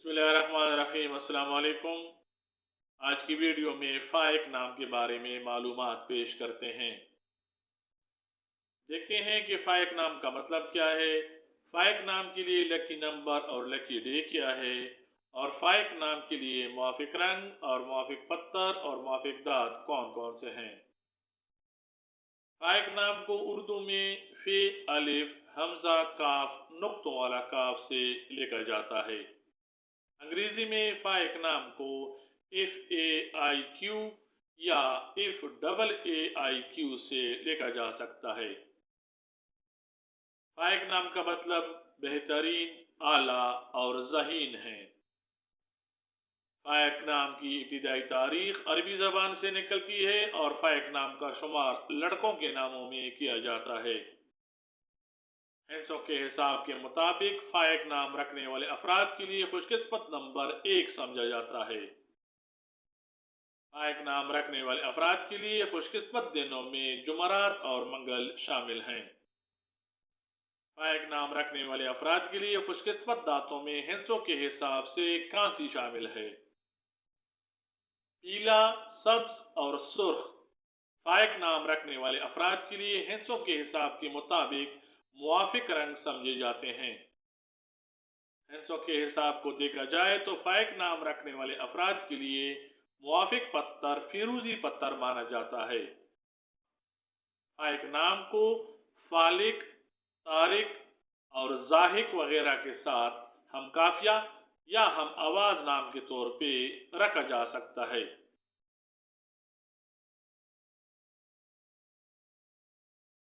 बिस्मिल्लाहिर्रहमानिर्रहीम। अस्सलाम वालेकुम। आज की वीडियो में फ़ाइक नाम के बारे में मालूमात पेश करते हैं। देखते हैं कि फ़ाइक नाम का मतलब क्या है, फ़ाइक नाम के लिए लकी नंबर और लकी डे क्या है, और फ़ाइक नाम के लिए मुआफ़िक रंग और मुआफ़िक पत्थर और मुआफ़िक दाँत कौन कौन से हैं। फ़ाइक नाम को उर्दू में फ़े, अलिफ, हमज़ा, काफ, नुक्तों वाला काफ से लिखा जाता है। अंग्रेजी में फ़ाइक नाम को FAIQ या FAAIQ से लिखा जा सकता है। फ़ाइक नाम का मतलब बेहतरीन, आला और ज़हीन है। फ़ाइक नाम की इब्तिदाई तारीख अरबी ज़बान से निकलती है और फ़ाइक नाम का शुमार लड़कों के नामों में किया जाता है। हिंसों के हिसाब के मुताबिक फ़ाइक नाम रखने वाले अफराद के लिए खुशकिस्मत नंबर 1 समझा जाता है। फ़ाइक नाम रखने वाले अफराद के लिए खुशकिस्मत दिनों में जुमरात और मंगल शामिल हैं। फ़ाइक नाम रखने वाले अफराद के लिए खुशकिस्मत दांतों में हिंसों के हिसाब से कांसी शामिल है। पीला, सब्ज और सुर्ख फ़ाइक नाम रखने वाले अफराद के लिए हिंसों के हिसाब के मुताबिक मुआफिक रंग समझे जाते हैं। हिंसों के हिसाब को देखा जाए तो फ़ाइक नाम रखने वाले अफराद के लिए मुआफिक पत्थर फिरूजी पत्थर माना जाता है। फ़ाइक नाम को फालिक, तारिक और ज़ाहिक वगैरह के साथ हम काफिया या हम आवाज़ नाम के तौर पे रखा जा सकता है।